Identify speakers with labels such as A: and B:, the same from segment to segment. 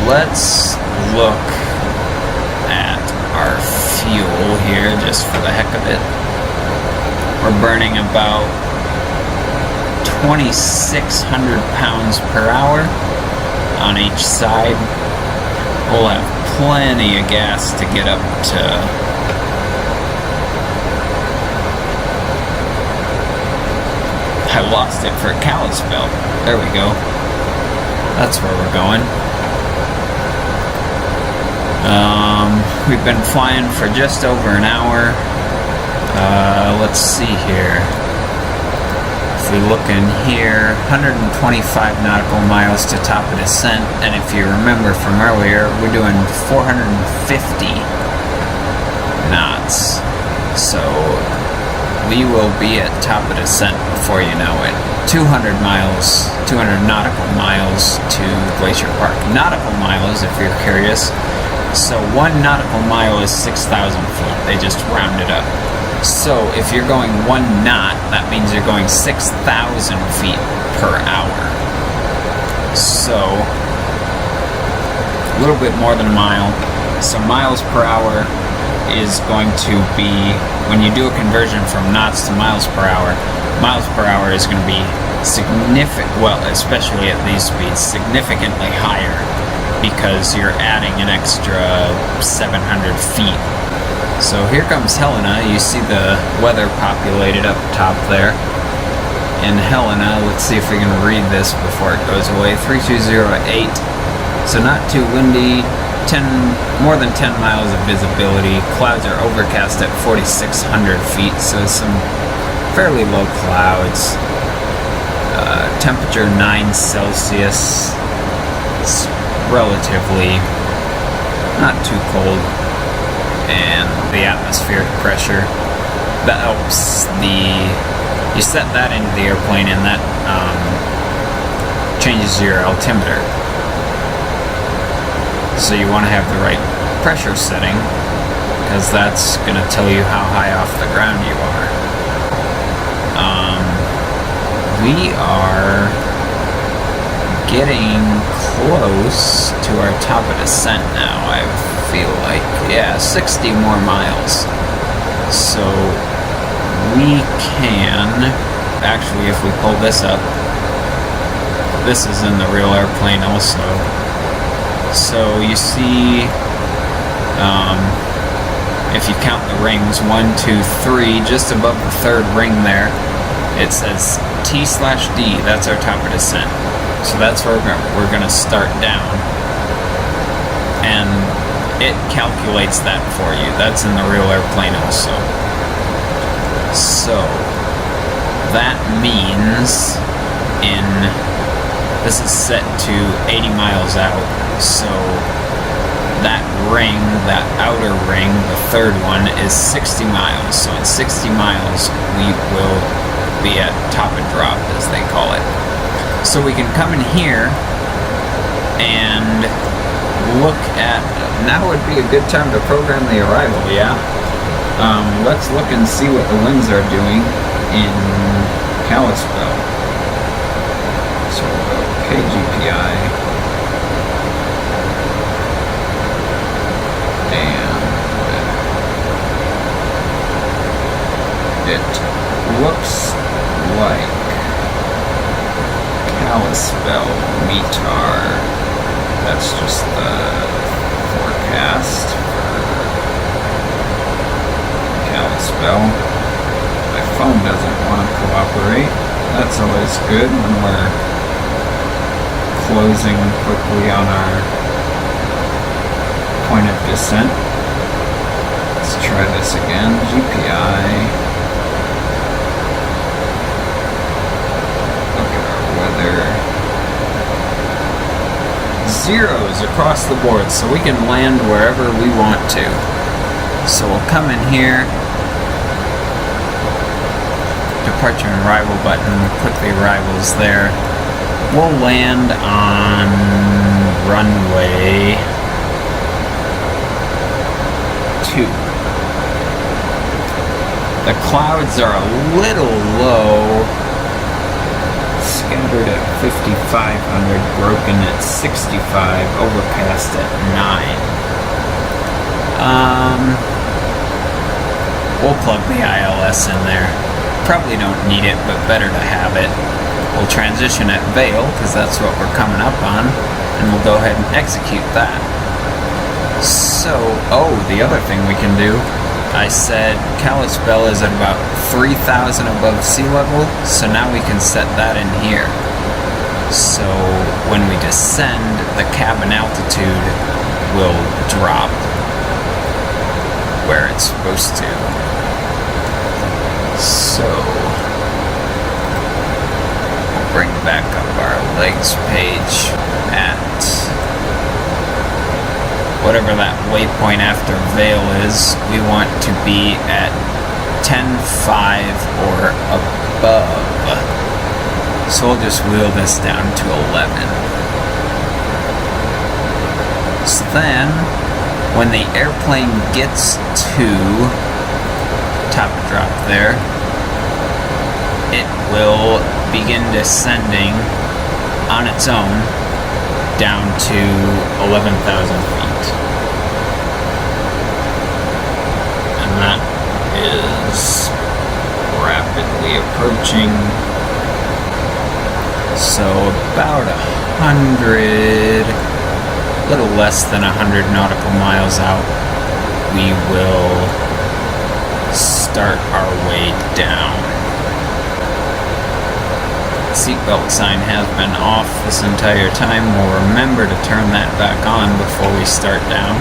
A: let's look at our fuel here just for the heck of it. We're burning about 2,600 pounds per hour on each side. We'll have plenty of gas to get up to I lost it for a Kalispell. There we go. That's where we're going. We've been flying for just over an hour. Let's see here. If we look in here, 125 nautical miles to top of descent, and if you remember from earlier, we're doing 450 knots. So we will be at top of descent before you know it. 200 miles, 200 nautical miles to Glacier Park. Nautical miles, if you're curious. So 1 nautical mile is 6,000 feet. They just round it up. So if you're going 1 knot, that means you're going 6,000 feet per hour. So a little bit more than a mile. So miles per hour is going to be, when you do a conversion from knots to miles per hour is going to be significant, well, especially at these speeds, significantly higher, because you're adding an extra 700 feet. So here comes Helena. You see the weather populated up top there. In Helena, let's see if we can read this before it goes away. 320 at 8. So not too windy. More than 10 miles of visibility. Clouds are overcast at 4,600 feet, so some fairly low clouds. Temperature 9 Celsius. It's relatively not too cold. And the atmospheric pressure, that helps you set that into the airplane, and that changes your altimeter. So you want to have the right pressure setting, because that's going to tell you how high off the ground you are. We are getting close to our top of descent now, I feel like. Yeah, 60 more miles. So we can, actually, if we pull this up, this is in the real airplane also. So you see, if you count the rings, 1, 2, 3, just above the third ring there, it says T/D, that's our top of descent. So that's where we're going to start down. And it calculates that for you. That's in the real airplane also. So that means this is set to 80 miles out. So that ring, that outer ring, the third one, is 60 miles. So in 60 miles, we will be at top and drop, as they call it. So we can come in here and look at, now would be a good time to program the arrival, yeah? Let's look and see what the winds are doing in Kalispell. So we'll go KGPI. And it looks like Kalispell METAR. That's just the forecast for Kalispell. My phone doesn't want to cooperate. That's always good when we're closing quickly on our point of descent. Let's try this again. GPI. Zeros across the board, so we can land wherever we want to. So we'll come in here, departure and arrival button, put the arrivals there. We'll land on runway 2. The clouds are a little low. standard at 5,500, broken at 65, overcast at 9. We'll plug the ILS in there. Probably don't need it, but better to have it. We'll transition at Vail, because that's what we're coming up on, and we'll go ahead and execute that. So, the other thing we can do, I said Kalispell is at about 3,000 above sea level, so now we can set that in here. So when we descend, the cabin altitude will drop where it's supposed to. So we'll bring back up our legs page at whatever that waypoint after Vail is. We want to be at 10.5 or above. So we'll just wheel this down to 11. So then, when the airplane gets to top drop there, it will begin descending on its own down to 11,000 feet. And that is rapidly approaching. So about 100, a little less than 100 nautical miles out, we will start our way down. Seatbelt sign has been off this entire time. We'll remember to turn that back on before we start down.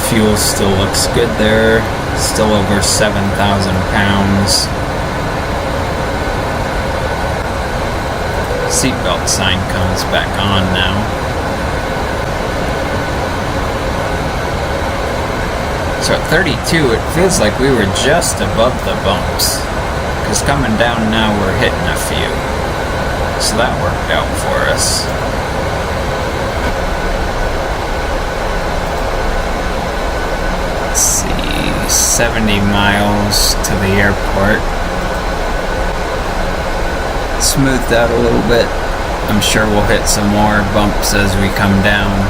A: Fuel still looks good there. Still over 7,000 pounds. Seatbelt sign comes back on now. So at 32, it feels like we were just above the bumps. Because coming down now, we're hitting a few. So that worked out for us. Let's see, 70 miles to the airport. Smoothed out a little bit. I'm sure we'll hit some more bumps as we come down.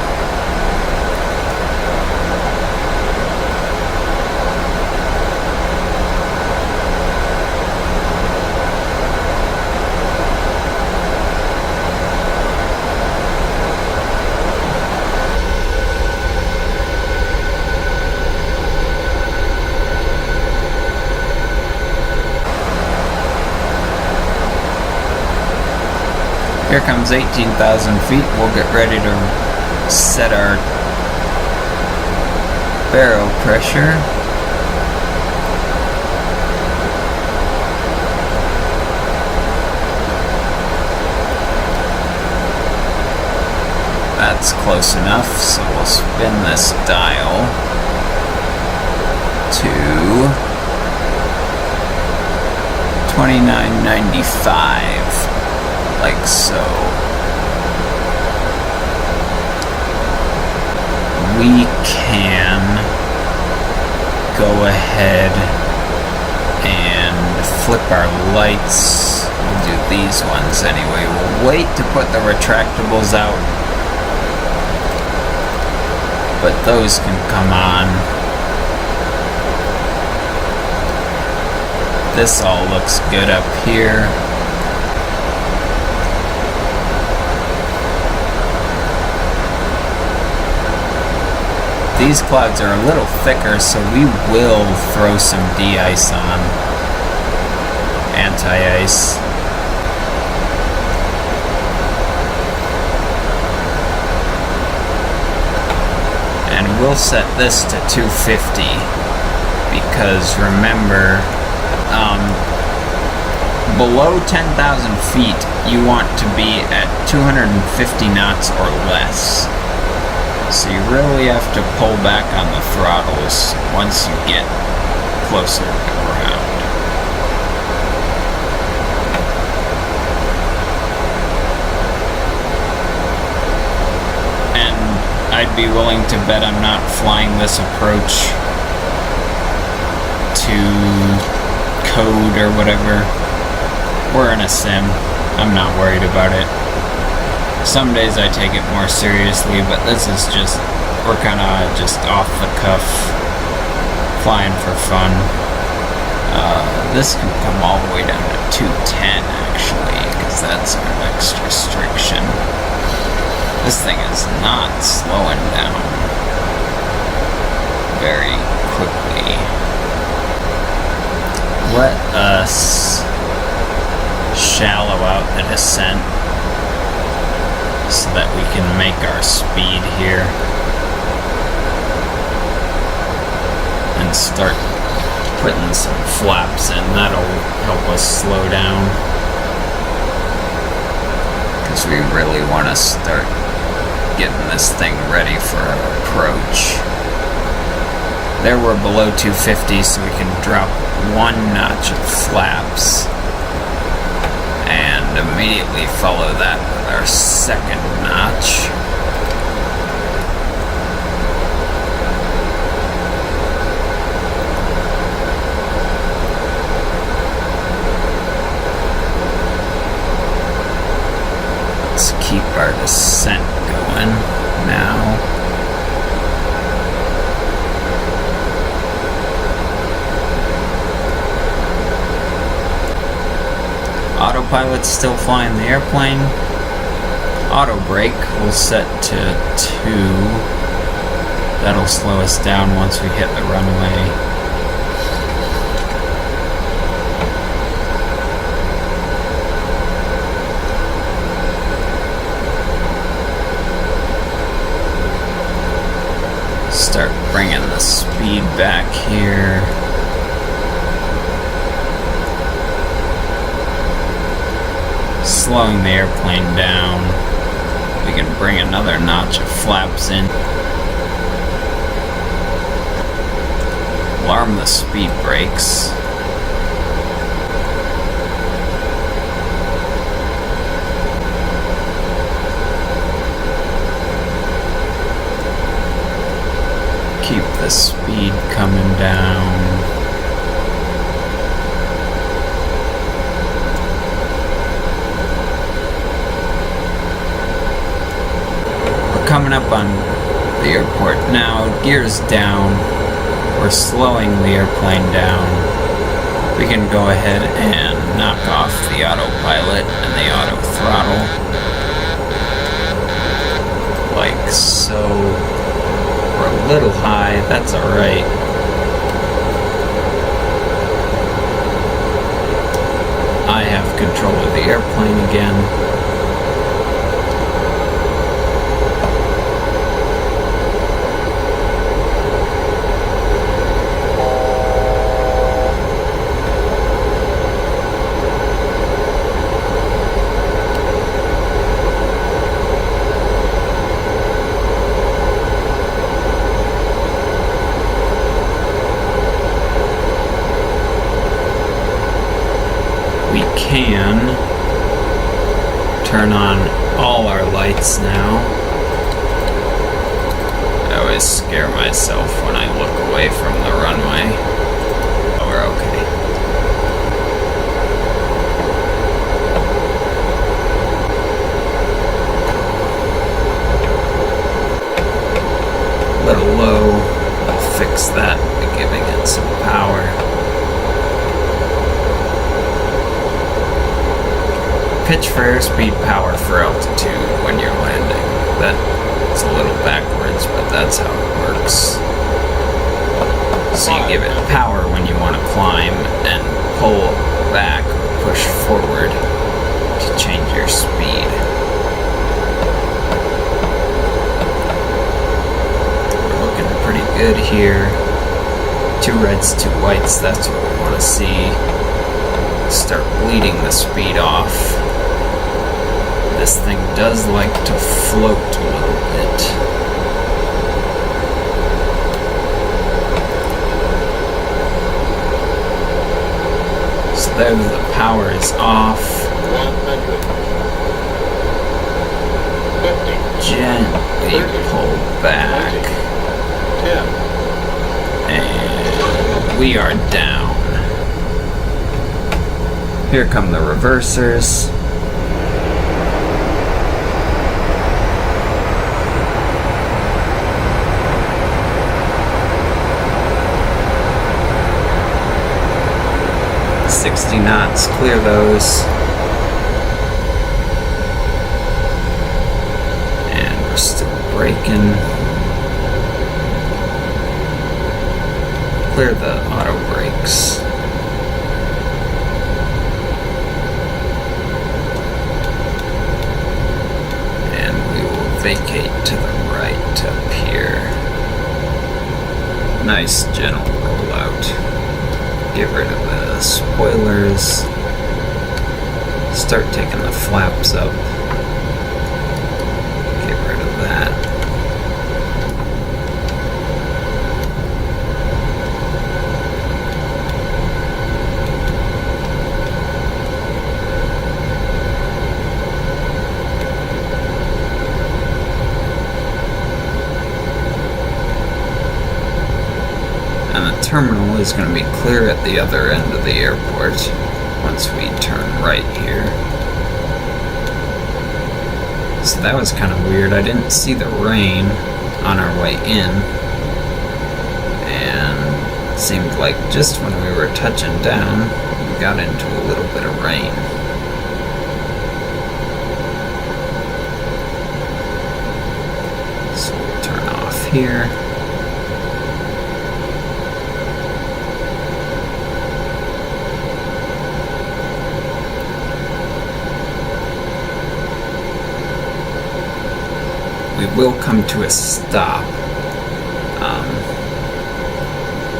A: Here comes 18,000 feet. We'll get ready to set our baro pressure. That's close enough, so we'll spin this dial to 2995. Like so. We can go ahead and flip our lights. We'll do these ones anyway. We'll wait to put the retractables out, but those can come on. This all looks good up here. These clouds are a little thicker, so we will throw some de-ice on. Anti-ice. And we'll set this to 250, because remember, below 10,000 feet, you want to be at 250 knots or less. So you really have to pull back on the throttles once you get closer to ground. I'd be willing to bet I'm not flying this approach to code or whatever. We're in a sim. I'm not worried about it. Some days I take it more seriously, but this is just, we're kind of just off the cuff, flying for fun. This can come all the way down to 210 actually, because that's our next restriction. This thing is not slowing down very quickly. Let us shallow out the descent so that we can make our speed here and start putting some flaps in. That'll help us slow down, because we really want to start getting this thing ready for our approach. There we're below 250, so we can drop one notch of flaps and immediately follow that with our second notch. Let's keep our descent going now. Autopilot's still flying the airplane. Auto brake will set to 2. That'll slow us down once we hit the runway. Start bringing the speed back here. Slowing the airplane down. We can bring another notch of flaps in. Alarm the speed brakes. Keep the speed coming down. Coming up on the airport now, gears down. We're slowing the airplane down. We can go ahead and knock off the autopilot and the auto throttle. Like so. We're a little high, that's alright. I have control of the airplane again. Can turn on all our lights now. I always scare myself when I look away from the runway. Oh, we're okay. A little low. I'll fix that by giving it some power. Pitch for airspeed, power for altitude when you're landing. That's a little backwards, but that's how it works. So you give it power when you want to climb and pull back or push forward to change your speed. We're looking pretty good here. 2 reds, 2 whites, that's what we want to see. Start bleeding the speed off. This thing does like to float a little bit. So there the power is off.
B: 150.
A: we pull back. And we are down. Here come the reversers. Knots, clear those. And we're still braking. Clear the auto brakes. And we will vacate to the right up here. Nice gentle rollout. Get rid of the spoilers, start taking the flaps up, get rid of that. Terminal is going to be clear at the other end of the airport once we turn right here. So that was kind of weird. I didn't see the rain on our way in, and it seemed like just when we were touching down, we got into a little bit of rain. So we'll turn off here. We will come to a stop.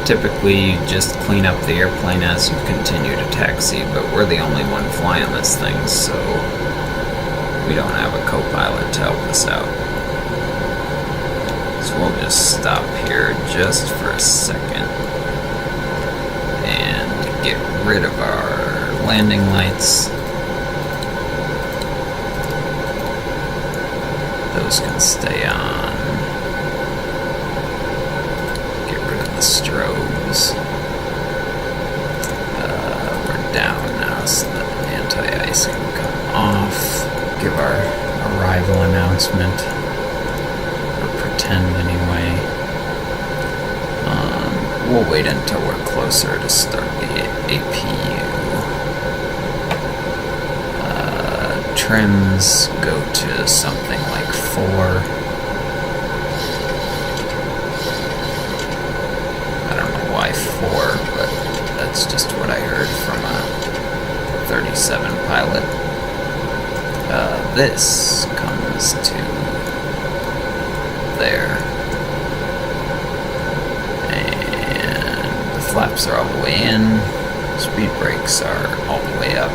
A: Typically, you just clean up the airplane as you continue to taxi, but we're the only one flying this thing, so we don't have a co-pilot to help us out. So we'll just stop here just for a second and get rid of our landing lights. Those can stay on. Get rid of the strobes. We're down now, so the anti-ice can come off. Give our arrival announcement. Or pretend anyway. We'll wait until we're closer to start the APU. Trims go to something like 4. I don't know why 4, but that's just what I heard from a 37 pilot. This comes to there. And the flaps are all the way in. Speed brakes are all the way up.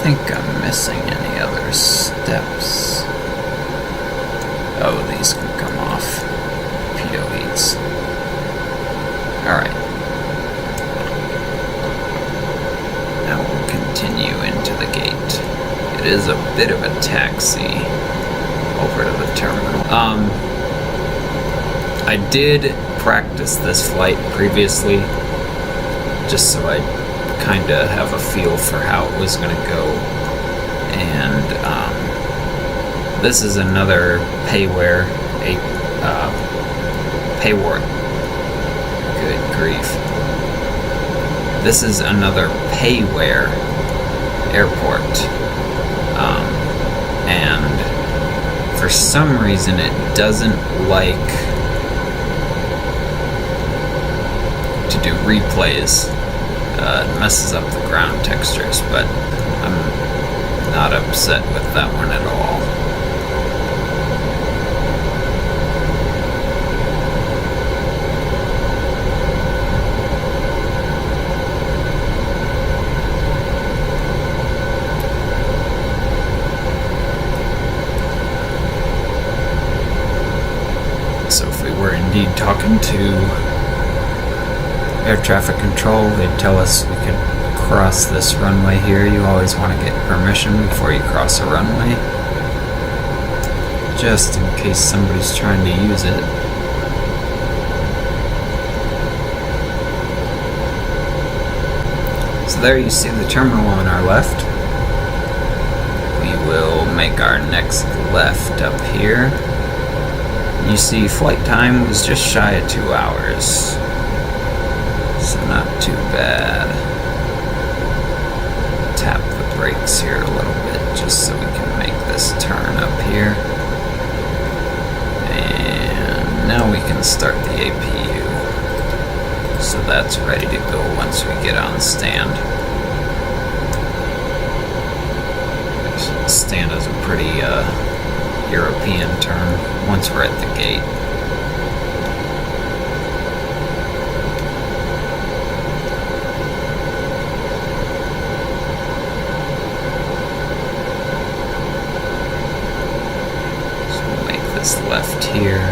A: I think I'm missing any other steps. Oh, these can come off. Pitot heats. Alright. Now we'll continue into the gate. It is a bit of a taxi over to the terminal. I did practice this flight previously, just so I kind of have a feel for how it was going to go, and this is another payware, payward. Good grief! This is another payware airport, and for some reason it doesn't like to do replays. It messes up the ground textures, but I'm not upset with that one at all. So if we were indeed talking to air traffic control, they'd tell us we could cross this runway here, you always want to get permission before you cross a runway, just in case somebody's trying to use it. So there you see the terminal on our left. We will make our next left up here. You see flight time was just shy of 2 hours, so not too bad. Tap the brakes here a little bit just so we can make this turn up here. And now we can start the APU. So that's ready to go once we get on stand. Stand is a pretty European term once we're at the gate. So we'll make this left here.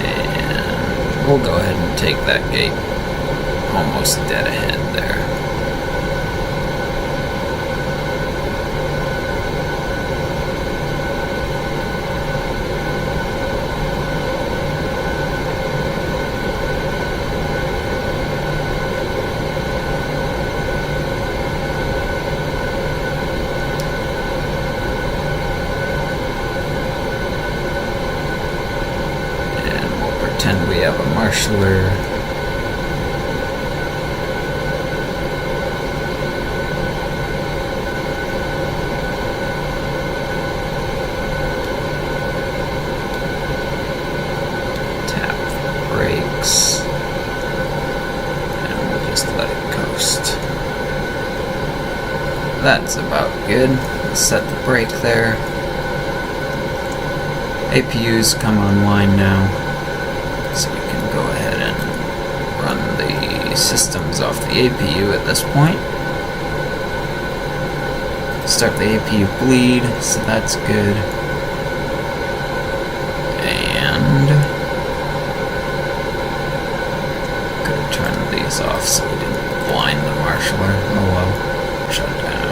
A: And we'll go ahead and take that gate almost dead ahead there. We have a marshaller. Tap the brakes. And we'll just let it coast. That's about good. We'll set the brake there. APUs come online now. So we can go ahead and run the systems off the APU at this point. Start the APU bleed, so that's good. And could have turned these off so we didn't blind the marshaller. Oh well. Shut down.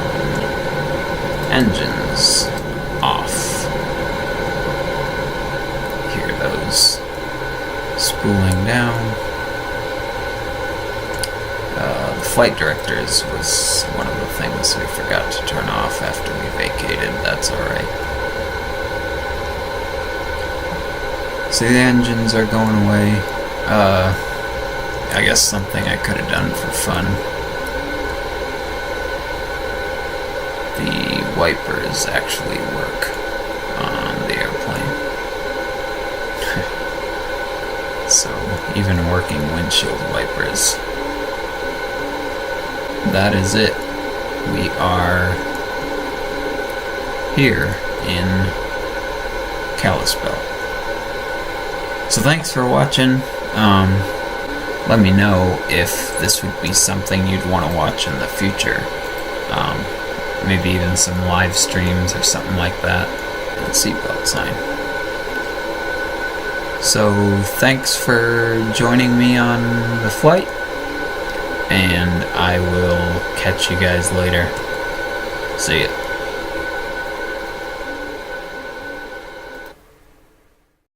A: Engines off. Hear those spooling down. The flight directors was one of the things we forgot to turn off after we vacated. That's alright. So the engines are going away. I guess something I could have done for fun. The wipers actually work on the airplane. So, even working windshield wipers. That is it. We are here in Kalispell. So thanks for watching. Let me know if this would be something you'd want to watch in the future. Maybe even some live streams or something like that. And seatbelt sign. So thanks for joining me on the flight, and I will catch you guys later. See ya.